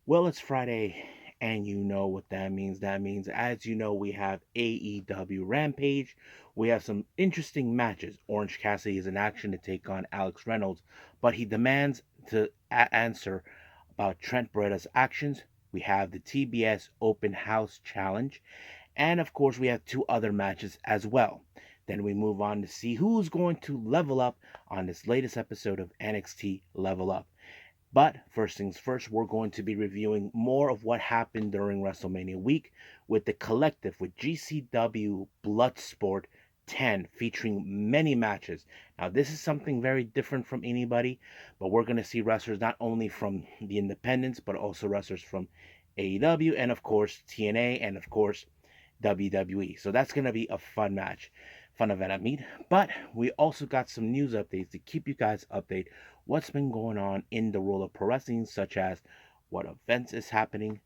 Well, it's Friday, and you know what that means. That means, as you know, we have AEW Rampage. We have some interesting matches. Orange Cassidy is in action to take on Alex Reynolds, but he demands to answer about Trent Beretta's actions. We have the TBS Open House Challenge, and of course, we have two other matches as well. Then we move on to see who's going to level up on this latest episode of NXT Level Up. But first things first, we're going to be reviewing more of what happened during WrestleMania week with the collective with GCW Bloodsport 10 featuring many matches. Now, this is something very different from anybody, but we're going to see wrestlers not only from the independents, but also wrestlers from AEW and, of course, TNA and, of course, WWE. So that's going to be a fun event, I mean. But we also got some news updates to keep you guys updated what's been going on in the world of pro wrestling, such as what events is happening,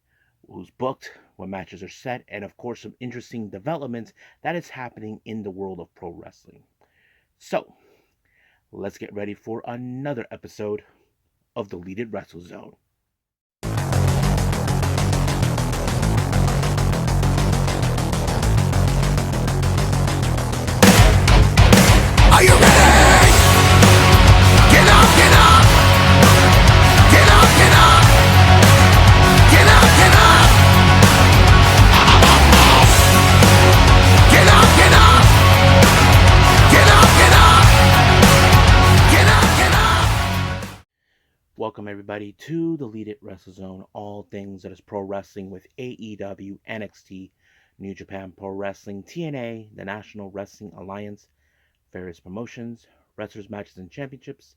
who's booked, what matches are set, and of course some interesting developments that is happening in the world of pro wrestling. So let's get ready for another episode of the Deleted Wrestle Zone. Are you ready? Get up, get up! Get up, get up! Get up, get up! Get up, get up! Get up, get up! Get up, get up! Welcome everybody to the Deleted Wrestle Zone, all things that is pro wrestling with AEW, NXT, New Japan Pro Wrestling, TNA, the National Wrestling Alliance, various promotions, wrestlers, matches, and championships.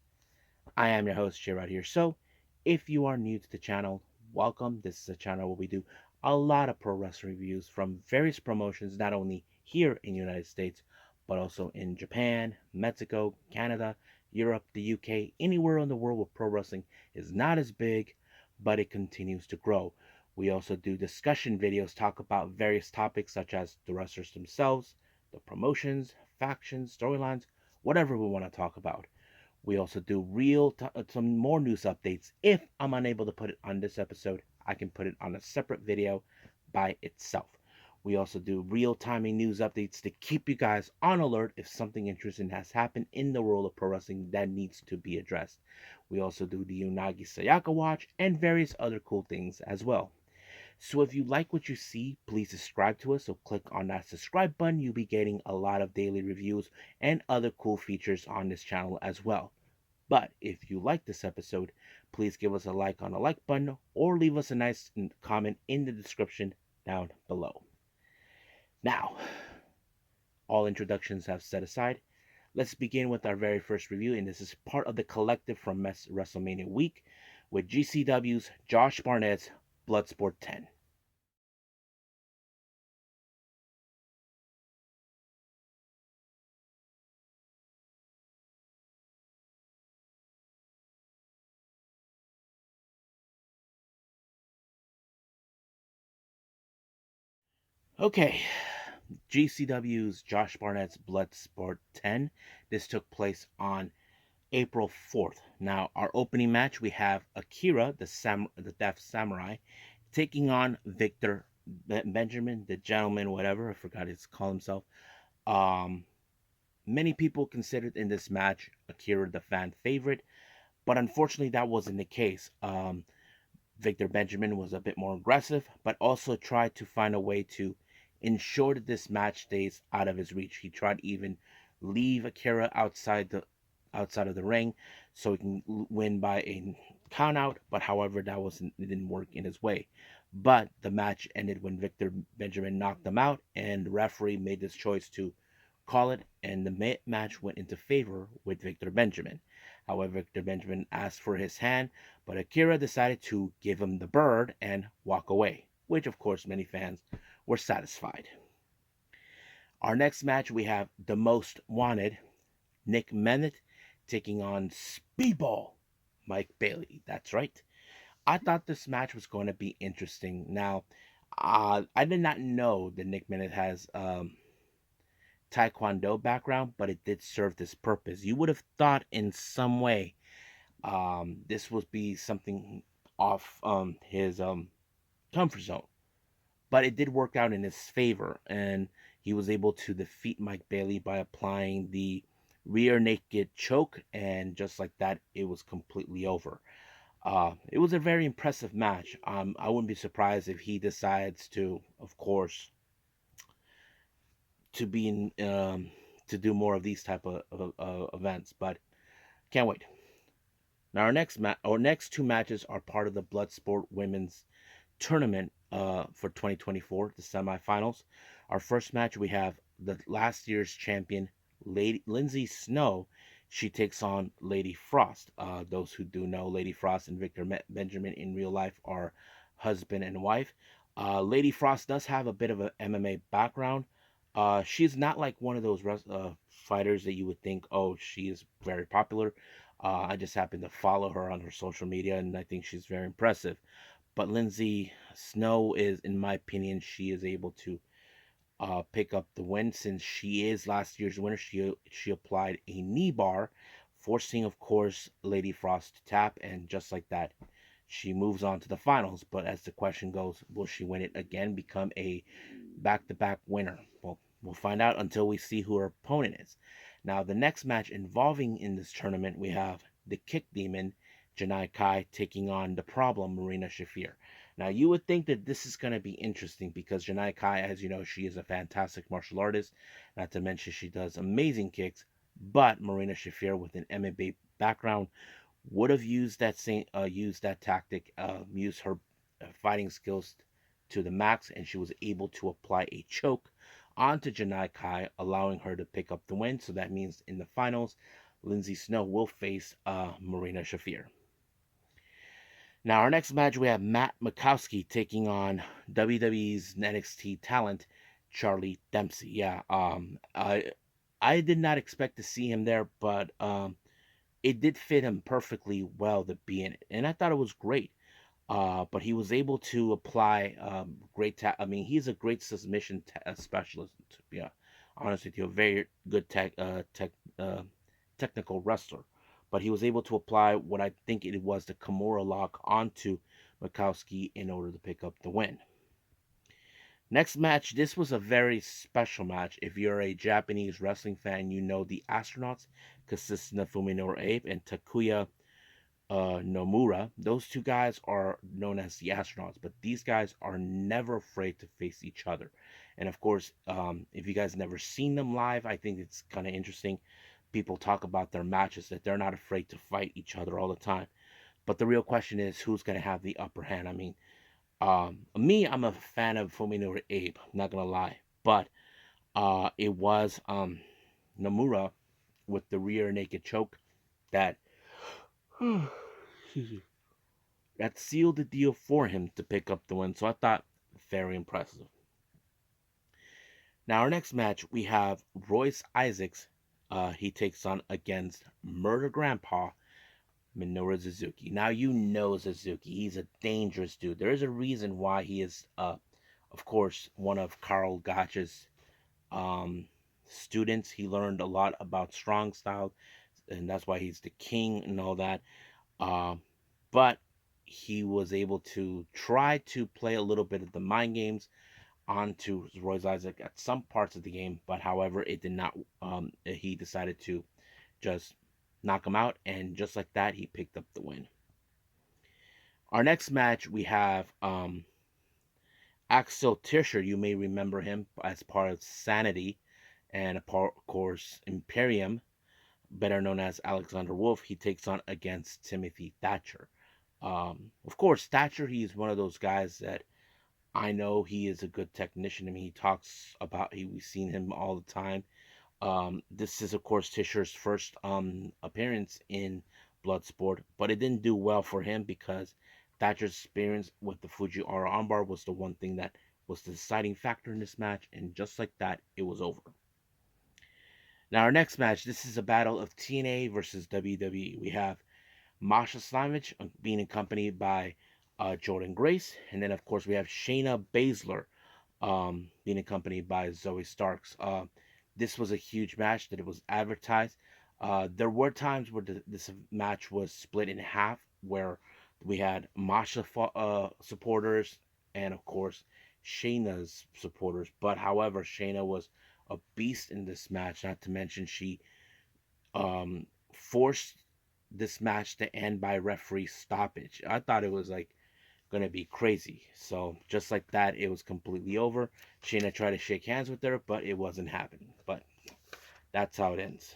I am your host, Jay, right here. So, if you are new to the channel, welcome. This is a channel where we do a lot of pro wrestling reviews from various promotions, not only here in the United States, but also in Japan, Mexico, Canada, Europe, the UK, anywhere in the world where pro wrestling is not as big, but it continues to grow. We also do discussion videos, talk about various topics such as the wrestlers themselves, the promotions, factions, storylines, whatever we want to talk about. We also do some more news updates. If I'm unable to put it on this episode, I can put it on a separate video by itself. We also do real-timing news updates to keep you guys on alert if something interesting has happened in the world of pro wrestling that needs to be addressed. We also do the Unagi Sayaka watch and various other cool things as well. So if you like what you see, please subscribe to us. So click on that subscribe button. You'll be getting a lot of daily reviews and other cool features on this channel as well. But if you like this episode, please give us a like on the like button or leave us a nice comment in the description down below. Now, all introductions have set aside. Let's begin with our very first review, and this is part of the collective from WrestleMania week with GCW's Josh Barnett's Bloodsport 10. Okay, GCW's Josh Barnett's Bloodsport 10. This took place on April 4th. Now, our opening match, we have Akira, the Deaf Samurai, taking on Victor Benjamin, the gentleman, whatever. I forgot his call himself. Um, Many people considered in this match Akira the fan favorite, but unfortunately, that wasn't the case. Victor Benjamin was a bit more aggressive, but also tried to find a way to ensure that this match stays out of his reach. He tried to even leave Akira outside of the ring so he can win by a count out, but however it didn't work in his way. But the match ended when Victor Benjamin knocked him out, and the referee made this choice to call it, and the match went into favor with Victor Benjamin. However, Victor Benjamin asked for his hand, but Akira decided to give him the bird and walk away, which of course many fans were satisfied. Our next match, we have the most wanted, Nick Mennett taking on Speedball Mike Bailey. That's right. I thought this match was going to be interesting. Now, I did not know that Nick Mennett has Taekwondo background, but it did serve this purpose. You would have thought in some way this would be something off his comfort zone. But it did work out in his favor, and he was able to defeat Mike Bailey by applying the rear naked choke, and just like that, it was completely over. It was a very impressive match. I wouldn't be surprised if he decides to, of course, to be in, to do more of these type of events. But can't wait. Now our next two matches are part of the Bloodsport Women's Tournament for 2024, the semifinals. Our first match, we have the last year's champion, Lady Lindsay Snow. She takes on Lady Frost. Those who do know, Lady Frost and Victor Benjamin in real life are husband and wife. Lady Frost does have a bit of an MMA background. She's not like one of those fighters that you would think, oh, she is very popular. I just happen to follow her on her social media, and I think she's very impressive. But Lindsay Snow is, in my opinion, she is able to pick up the win since she is last year's winner. She applied a knee bar, forcing, of course, Lady Frost to tap, and just like that, she moves on to the finals. But as the question goes, will she win it again, become a back-to-back winner? Well, we'll find out until we see who her opponent is. Now, the next match involving in this tournament, we have the Kick Demon, Janai Kai, taking on the Problem, Marina Shafir. Now, you would think that this is going to be interesting because Janai Kai, as you know, she is a fantastic martial artist. Not to mention she does amazing kicks. But Marina Shafir, with an MMA background, would have used that tactic, used her fighting skills to the max, and she was able to apply a choke onto Janai Kai, allowing her to pick up the win. So that means in the finals, Lindsay Snow will face Marina Shafir. Now, our next match, we have Matt Makowski taking on WWE's NXT talent, Charlie Dempsey. Yeah, I did not expect to see him there, but it did fit him perfectly well to be in it, and I thought it was great. But he was able to apply I mean, he's a great submission specialist. Yeah, honestly, with you, a very good technical wrestler. But he was able to apply what I think it was the Kimura lock onto Mikowski in order to pick up the win. Next match, this was a very special match. If you're a Japanese wrestling fan, you know the Astronauts, consisting of Fuminori Ape and Takuya Nomura. Those two guys are known as the Astronauts, but these guys are never afraid to face each other. And of course, if you guys never seen them live, I think it's kind of interesting. People talk about their matches that they're not afraid to fight each other all the time. But the real question is who's going to have the upper hand. I mean, me, I'm a fan of Fuminori Abe, not gonna lie, but it was Nomura with the rear naked choke that that sealed the deal for him to pick up the win. So I thought very impressive. Now our next match we have Royce Isaacs. He takes on against Murder Grandpa Minoru Suzuki. Now you know Suzuki. He's a dangerous dude. There is a reason why he is, of course, one of Carl Gotch's um, students. He learned a lot about strong style, and that's why he's the king and all that. Um, but he was able to try to play a little bit of the mind games onto Royce Isaac at some parts of the game, but however, it did not. He decided to just knock him out, and just like that, he picked up the win. Our next match, we have Axel Tischer. You may remember him as part of Sanity, and of course Imperium, better known as Alexander Wolf. He takes on against Timothy Thatcher. Of course, Thatcher, he's one of those guys that I know he is a good technician. I mean, he talks about we've seen him all the time. This is, of course, Tischer's first appearance in Bloodsport, but it didn't do well for him because Thatcher's experience with the Fujiwara armbar was the one thing that was the deciding factor in this match, and just like that, it was over. Now, our next match, this is a battle of TNA versus WWE. We have Masha Slamovich being accompanied by Jordan Grace, and then, of course, we have Shayna Baszler being accompanied by Zoe Starks. This was a huge match that it was advertised. There were times where this match was split in half, where We had Masha supporters and, of course, Shayna's supporters. But however, Shayna was a beast in this match. Not to mention she forced this match to end by referee stoppage. I thought it was like gonna be crazy. So just like that, it was completely over. Shayna tried to shake hands with her, but it wasn't happening. But that's how it ends.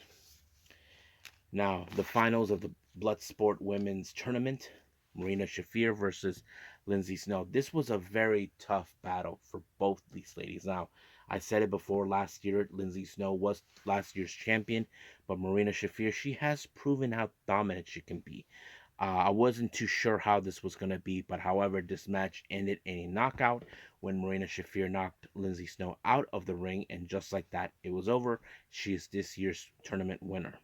Now, the finals of the Bloodsport Women's Tournament, Marina Shafir versus Lindsay Snow. This was a very tough battle for both these ladies. Now, I said it before last year, Lindsay Snow was last year's champion, but Marina Shafir, she has proven how dominant she can be. I wasn't too sure how this was going to be, but however, this match ended in a knockout when Marina Shafir knocked Lindsay Snow out of the ring, and just like that, it was over. She is this year's tournament winner.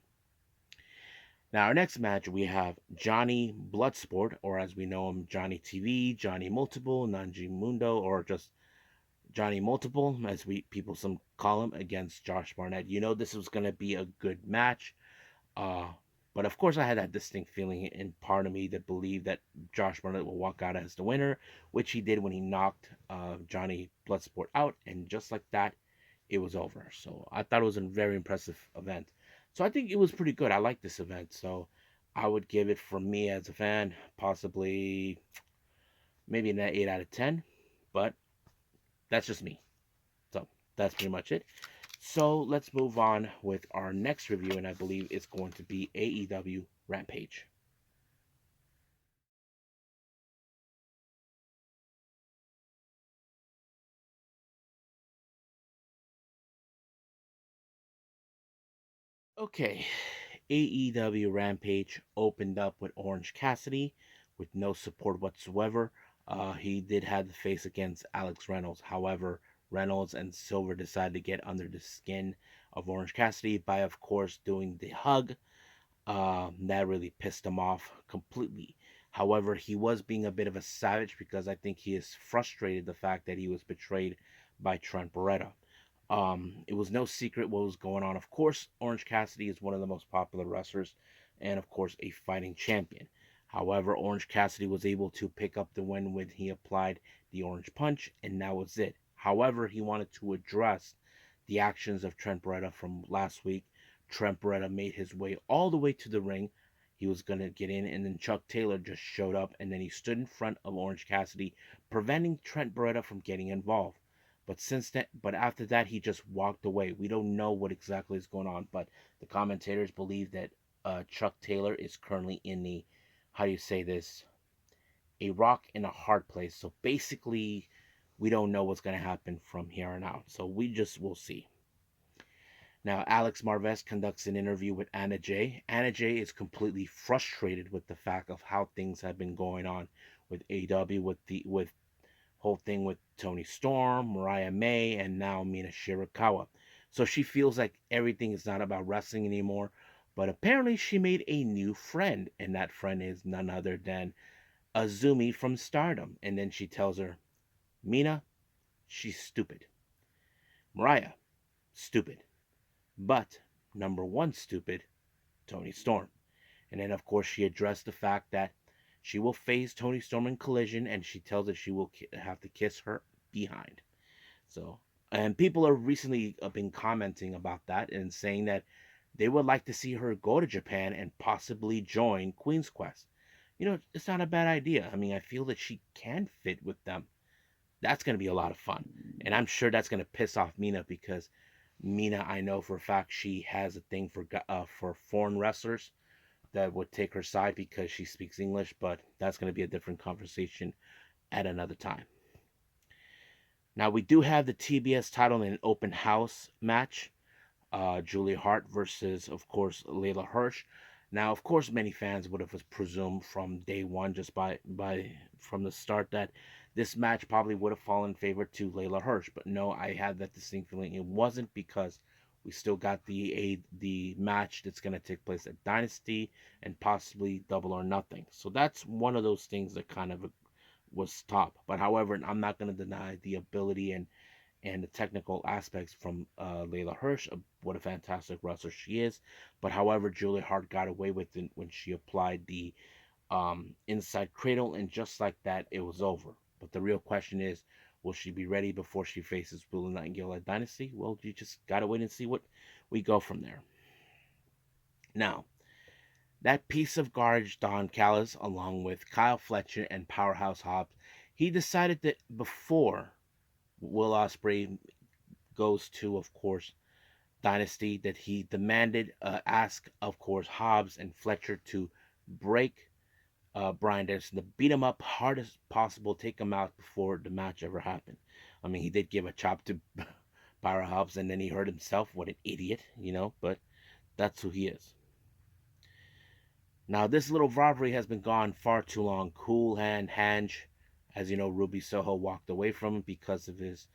Now, our next match, we have Johnny Bloodsport, or as we know him, Johnny TV, Johnny Multiple, Nanji Mundo, or just Johnny Multiple, as we people some call him, against Josh Barnett. You know this was going to be a good match. Uh, but of course, I had that distinct feeling in part of me that believed that Josh Barnett will walk out as the winner, which he did when he knocked Johnny Bloodsport out, and just like that, it was over. So I thought it was a very impressive event. So I think it was pretty good. I like this event. So I would give it, from me as a fan, possibly maybe an 8 out of 10. But that's just me. So that's pretty much it. So let's move on with our next review, and I believe it's going to be AEW Rampage. Okay, AEW Rampage opened up with Orange Cassidy with no support whatsoever. He did have the face against Alex Reynolds. However, Reynolds and Silver decided to get under the skin of Orange Cassidy by, of course, doing the hug. That really pissed him off completely. However, he was being a bit of a savage because I think he is frustrated the fact that he was betrayed by Trent Beretta. It was no secret what was going on. Of course, Orange Cassidy is one of the most popular wrestlers and, of course, a fighting champion. However, Orange Cassidy was able to pick up the win when he applied the Orange Punch, and that was it. However, he wanted to address the actions of Trent Beretta from last week. Trent Beretta made his way all the way to the ring. He was going to get in, and then Chuck Taylor just showed up, and then he stood in front of Orange Cassidy, preventing Trent Beretta from getting involved. But after that, he just walked away. We don't know what exactly is going on, but the commentators believe that Chuck Taylor is currently in the, how do you say this, a rock in a hard place. So basically, we don't know what's going to happen from here on out. So we just will see. Now, Alex Marvez conducts an interview with Anna Jay. Anna Jay is completely frustrated with the fact of how things have been going on with AW, with whole thing with Tony Storm, Mariah May, and now Mina Shirakawa. So she feels like everything is not about wrestling anymore. But apparently, she made a new friend, and that friend is none other than Azumi from Stardom. And then she tells her, Mina, she's stupid. Mariah, stupid. But number one stupid, Tony Storm. And then, of course, she addressed the fact that she will face Tony Storm in Collision, and she tells us she will have to kiss her behind. So, and people are recently been commenting about that and saying that they would like to see her go to Japan and possibly join Queen's Quest. You know, it's not a bad idea. I mean, I feel that she can fit with them. That's going to be a lot of fun. And I'm sure that's going to piss off Mina, because Mina, I know for a fact, she has a thing for foreign wrestlers that would take her side because she speaks English, but that's going to be a different conversation at another time. Now, we do have the TBS title in an open house match. Julia Hart versus, of course, Layla Hirsch. Now, of course, many fans would have presumed from day one, just by from the start, that this match probably would have fallen in favor to Layla Hirsch. But no, I had that distinct feeling it wasn't, because we still got the match that's going to take place at Dynasty and possibly Double or Nothing. So that's one of those things that kind of was top. But however, I'm not going to deny the ability and the technical aspects from Layla Hirsch. What a fantastic wrestler she is. But however, Julia Hart got away with it when she applied the inside cradle, and just like that, it was over. But the real question is, will she be ready before she faces Blue Nightingale at Dynasty? Well, you just gotta wait and see what we go from there. Now, that piece of garbage, Don Callis, along with Kyle Fletcher and Powerhouse Hobbs, he decided that before Will Ospreay goes to, of course, Dynasty, that he demanded, ask, of course, Hobbs and Fletcher to break Brian Dennison, to beat him up hard as possible, take him out before the match ever happened. I mean, he did give a chop to Power Hobbs, and then he hurt himself. What an idiot, but that's who he is. Now, this little rivalry has been gone far too long. Cool Hand Hange, as you know, Ruby Soho walked away from him because of his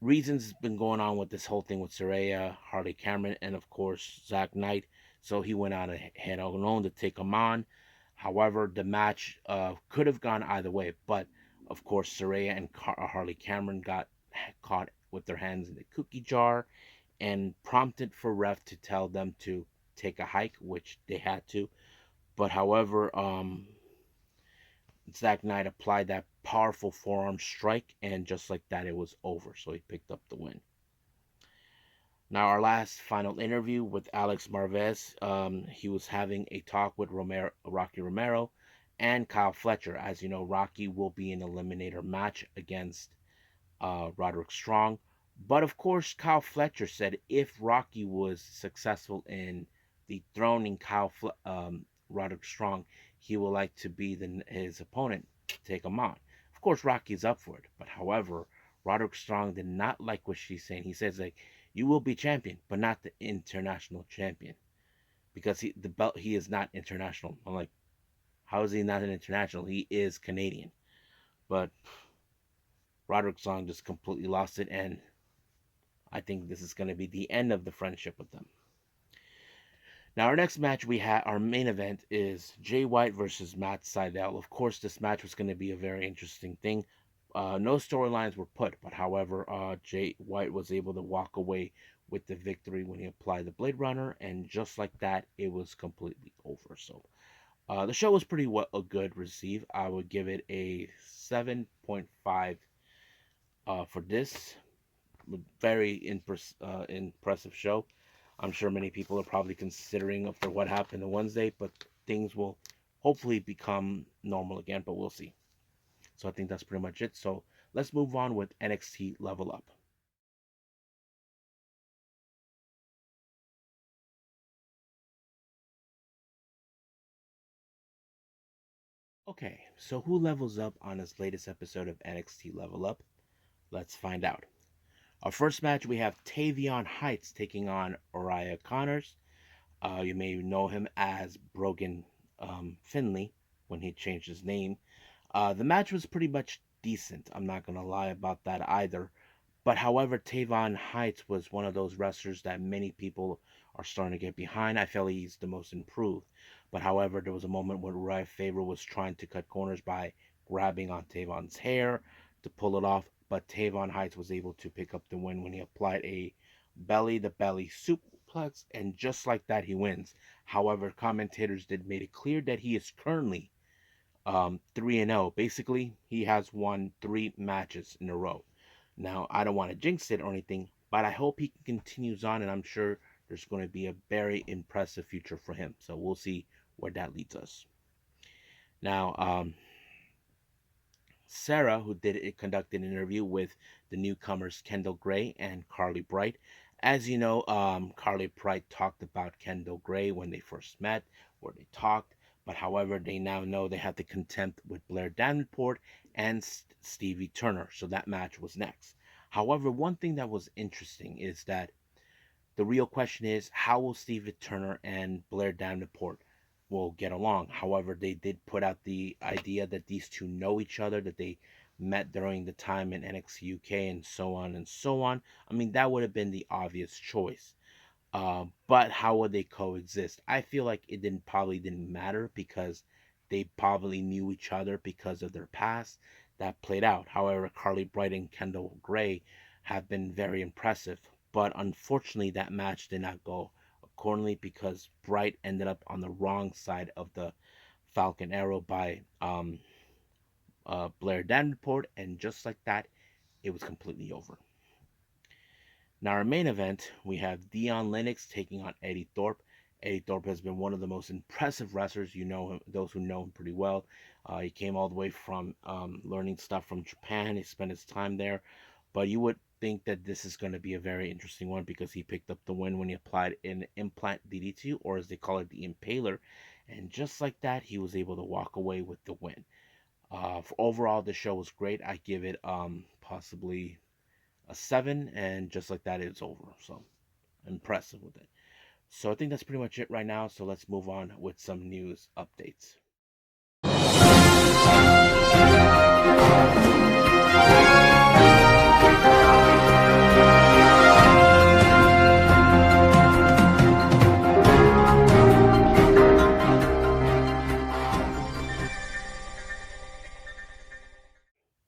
reasons been going on with this whole thing with Saraya, Harley Cameron, and of course Zach Knight. So he went out ahead alone to take him on. However, the match could have gone either way, but of course Saraya and Harley Cameron got caught with their hands in the cookie jar and prompted for ref to tell them to take a hike, which they had to. But however, Zach Knight applied that powerful forearm strike, and just like that, it was over. So he picked up the win. Now, our last final interview with Alex Marvez, he was having a talk with Rocky Romero and Kyle Fletcher. As you know, Rocky will be an eliminator match against Roderick Strong. But of course, Kyle Fletcher said if Rocky was successful in dethroning Roderick Strong, he would like to be his opponent, take him on. Of course, Rocky's up for it. But however, Roderick Strong did not like what she's saying. He says, like, you will be champion, but not the international champion. Because the belt, he is not international. I'm like, how is he not an international? He is Canadian. But Roderick Strong just completely lost it, and I think this is going to be the end of the friendship with them. Now, our next match our main event is Jay White versus Matt Sydal. Of course, this match was going to be a very interesting thing. No storylines were put, but however, Jay White was able to walk away with the victory when he applied the Blade Runner, and just like that, it was completely over. So, the show was pretty a good receive. I would give it a 7.5 for this. Very impressive show. I'm sure many people are probably considering after what happened on Wednesday, but things will hopefully become normal again, but we'll see. So I think that's pretty much it. So let's move on with NXT Level Up. Okay, so who levels up on this latest episode of NXT Level Up? Let's find out. Our first match, we have Tavion Heights taking on Uriah Connors. You may know him as Brogan Finley when he changed his name. The match was pretty much decent. I'm not going to lie about that either. But however, Tavon Heights was one of those wrestlers that many people are starting to get behind. I feel he's the most improved. But however, there was a moment where Uriah Faber was trying to cut corners by grabbing on Tavon's hair to pull it off. But Tavon Heights was able to pick up the win when he applied a belly-to-belly suplex, and just like that, he wins. However, commentators did made it clear that he is currently 3-0. Basically, he has won 3 matches in a row. Now, I don't want to jinx it or anything, but I hope he continues on, and I'm sure there's going to be a very impressive future for him. So we'll see where that leads us. Now, Sarah, who conducted an interview with the newcomers Kendall Gray and Carly Bright. As you know, Carly Bright talked about Kendall Gray when they first met, where they talked. But however, they now know they have the contempt with Blair Davenport and Stevie Turner. So that match was next. However, one thing that was interesting is that the real question is, how will Stevie Turner and Blair Davenport will get along? However, they did put out the idea that these two know each other, that they met during the time in NXT UK, and so on and so on. I mean, that would have been the obvious choice. But how would they coexist? I feel like it probably didn't matter because they probably knew each other because of their past. That played out. However, Carly Bright and Kendall Gray have been very impressive. But unfortunately, that match did not go accordingly because Bright ended up on the wrong side of the Falcon Arrow by Blair Davenport, and just like that, it was completely over. Now, our main event, we have Dion Lennox taking on Eddie Thorpe. Eddie Thorpe has been one of the most impressive wrestlers. You know him, those who know him pretty well. He came all the way from learning stuff from Japan. He spent his time there, but you would think that this is going to be a very interesting one because he picked up the win when he applied an implant DDT, or as they call it, the Impaler, and just like that, he was able to walk away with the win. For overall, the show was great. I give it possibly a 7, and just like that, it's over. So impressive with it. So I think that's pretty much it right now. So let's move on with some news updates.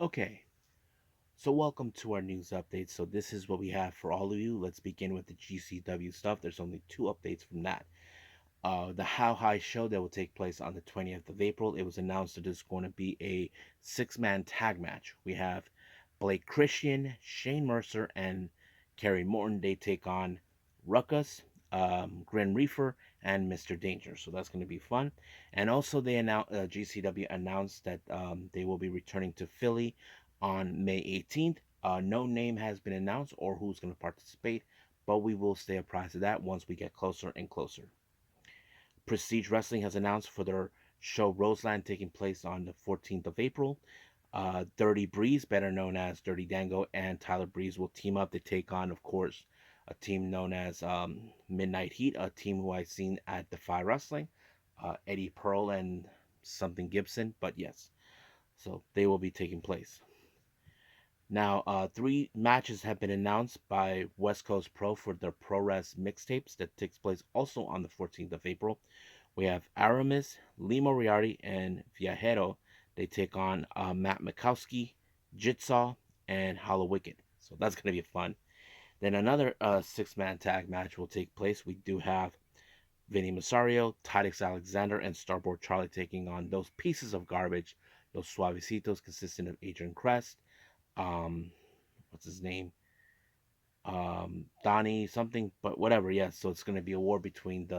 Okay, so welcome to our news update. So this is what we have for all of you. Let's begin with the GCW stuff. There's only 2 updates from that. The How High show that will take place on the 20th of April. It was announced that it's going to be a 6-man tag match. We have Blake Christian, Shane Mercer, and Kerry Morton. They take on Ruckus, Grim Reaper, and Mr. Danger. So that's going to be fun. And also, GCW announced that they will be returning to Philly on May 18th. No name has been announced or who's going to participate, but we will stay apprised of that once we get closer and closer. Prestige Wrestling has announced for their show Roseland taking place on the 14th of April. Dirty Breeze, better known as Dirty Dango, and Tyler Breeze will team up to take on, of course, a team known as Midnight Heat, a team who I've seen at Defy Wrestling, Eddie Pearl and something Gibson, but yes, so they will be taking place. Now, 3 matches have been announced by West Coast Pro for their ProRes mixtapes that takes place also on the 14th of April. We have Aramis, Lee Moriarty, and Viajero. They take on Matt Mikowski, Jitsaw, and Hollow Wicked. So that's going to be fun. Then another 6-man tag match will take place. We do have Vinny Masario, Titus Alexander, and Starboard Charlie taking on those pieces of garbage, those suavecitos consisting of Adrian Crest, what's his name? Donnie something, but whatever. Yes, so it's going to be a war between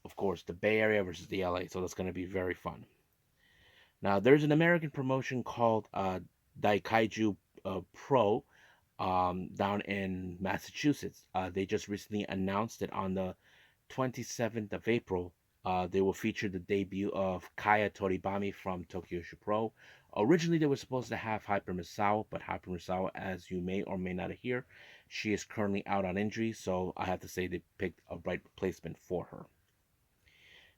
of course, the Bay Area versus the LA. So that's going to be very fun. Now, there's an American promotion called Daikaiju Pro down in Massachusetts. They just recently announced it on the 27th of April. They will feature the debut of Kaya Toribami from Tokyo Pro. Originally, they were supposed to have Hyper Misawa, but Hyper Misawa, as you may or may not hear, she is currently out on injury, so I have to say they picked a right replacement for her.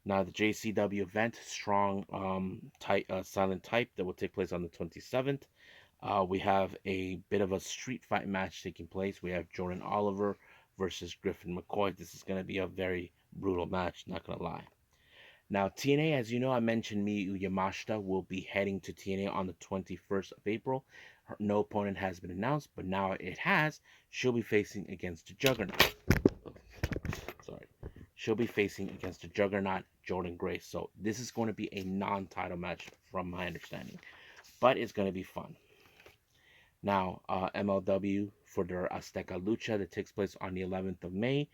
Now, the JCW event, Strong Silent Type, that will take place on the 27th. We have a bit of a street fight match taking place. We have Jordan Oliver versus Griffin McCoy. This is going to be a very brutal match, not going to lie. Now, TNA, as you know, I mentioned Miyu Yamashita will be heading to TNA on the 21st of April. No opponent has been announced, but now it has. She'll be facing against the Juggernaut. Sorry. She'll be facing against the Juggernaut, Jordan Grace. So this is going to be a non-title match from my understanding, but it's going to be fun. Now, MLW for their Azteca Lucha that takes place on the 11th of May,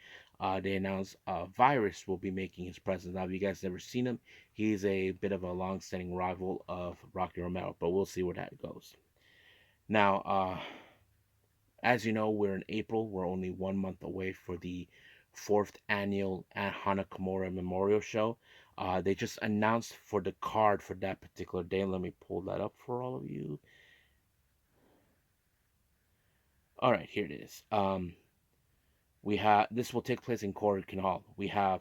they announced Virus will be making his presence. Now, if you guys never seen him, he's a bit of a long-standing rival of Rocky Romero, but we'll see where that goes. Now, as you know, we're in April. We're only 1 month away for the 4th annual Hana Kimura Memorial Show. They just announced for the card for that particular day. Let me pull that up for all of you. All right, here it is. We have this will take place in Korakuen Hall. We have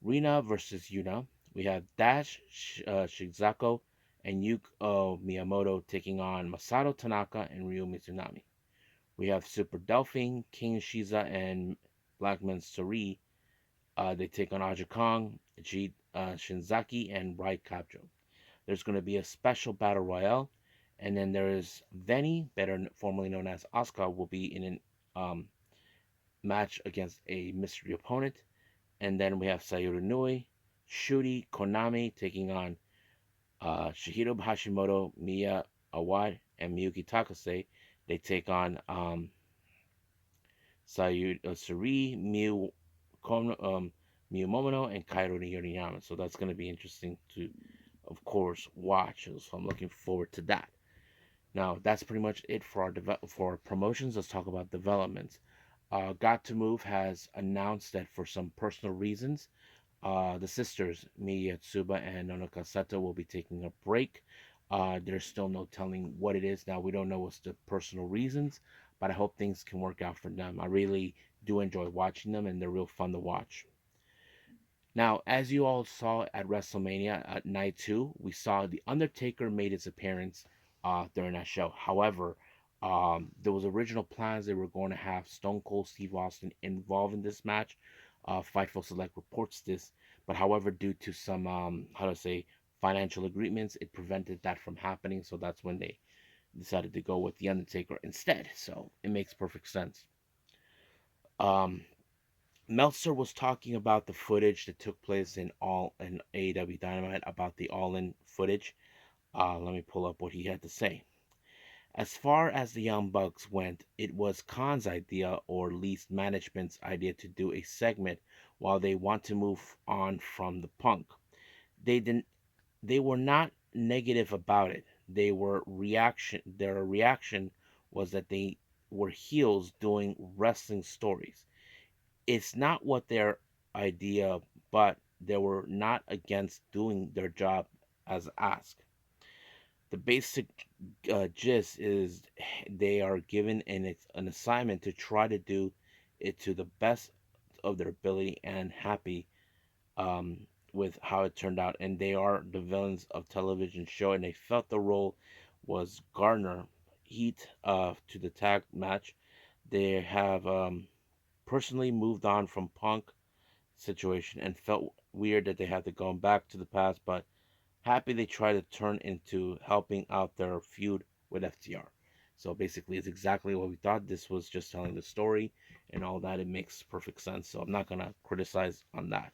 Rina versus Yuna. We have Dash Shizako and Yuko Miyamoto taking on Masato Tanaka and Ryu Mizunami. We have Super Delphine, King Shiza, and Blackman Suri. They take on Aja Kong, Jeet Shinzaki, and Rai Kabjo. There's going to be a special battle royale, and then there is Veni, better formerly known as Asuka, will be in a match against a mystery opponent. And then we have Sayuri Nui, Shuri Konami taking on Shihiro Hashimoto, Miya Awad, and Miyuki Takase. They take on Suri, Miyu Momono, and Kairo Yoriyama. So that's going to be interesting to, of course, watch. So I'm looking forward to that. Now that's pretty much it for our promotions. Let's talk about developments. Gatoh Move has announced that for some personal reasons, the sisters Miya Yatsuba and Nonoka Sato will be taking a break. There's still no telling what it is. Now we don't know what's the personal reasons, but I hope things can work out for them. I really do enjoy watching them, and they're real fun to watch. Now, as you all saw at WrestleMania at night two, we saw the Undertaker made his appearance during that show. However, there was original plans they were going to have Stone Cold Steve Austin involved in this match. Fightful Select reports this, but however, due to some how to say financial agreements, it prevented that from happening. So that's when they decided to go with the Undertaker instead. So it makes perfect sense. Um, Meltzer was talking about the footage that took place in AEW Dynamite about the All In footage. Let me pull up what he had to say. As far as the Young Bucks went, it was Khan's idea, or at least management's idea, to do a segment while they want to move on from the Punk. They didn't. They were not negative about it. Their reaction was that they were heels doing wrestling stories. It's not what their idea, but they were not against doing their job as asked. The basic gist is they are given an assignment to try to do it to the best of their ability and happy with how it turned out. And they are the villains of television show, and they felt the role was garner heat to the tag match. They have personally moved on from Punk situation and felt weird that they had to go back to the past, but happy they tried to turn into helping out their feud with FTR. So basically, it's exactly what we thought. This was just telling the story and all that. It makes perfect sense. So I'm not gonna criticize on that.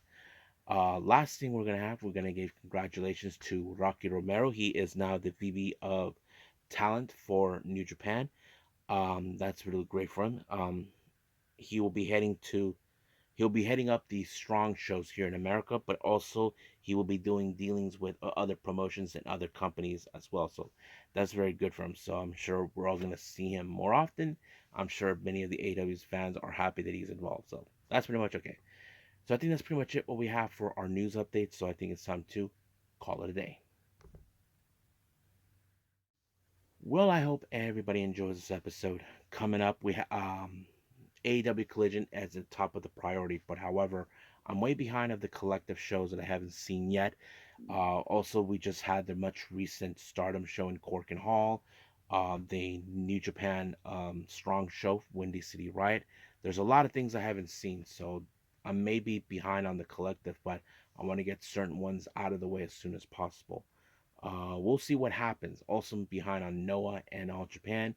Last thing we're gonna give congratulations to Rocky Romero. He is now the VP of talent for New Japan. That's really great for him. He will be he'll be heading up the strong shows here in America, but also he will be doing dealings with other promotions and other companies as well. So that's very good for him. So I'm sure we're all going to see him more often. I'm sure many of the AW's fans are happy that he's involved. So that's pretty much okay. So I think that's pretty much it what we have for our news updates. So I think it's time to call it a day. Well, I hope everybody enjoys this episode. Coming up, we AEW Collision as the top of the priority, but however, I'm way behind of the collective shows that I haven't seen yet. Also, we just had the much recent Stardom show in Cork and Hall, the New Japan Strong show, Windy City Riot. There's a lot of things I haven't seen, so I may be behind on the collective, but I want to get certain ones out of the way as soon as possible. We'll see what happens. Also, I'm behind on Noah and All Japan,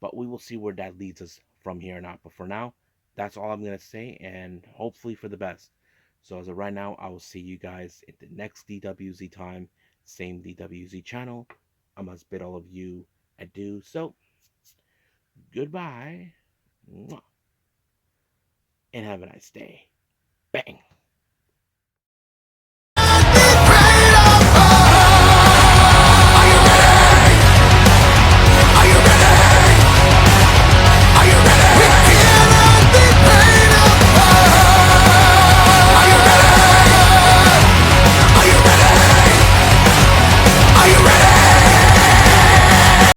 but we will see where that leads us from here on out. But for now, that's all I'm going to say, and hopefully for the best. So as of right now, I will see you guys at the next DWZ time, same DWZ channel. I must bid all of you adieu. So, goodbye, and have a nice day. Bang.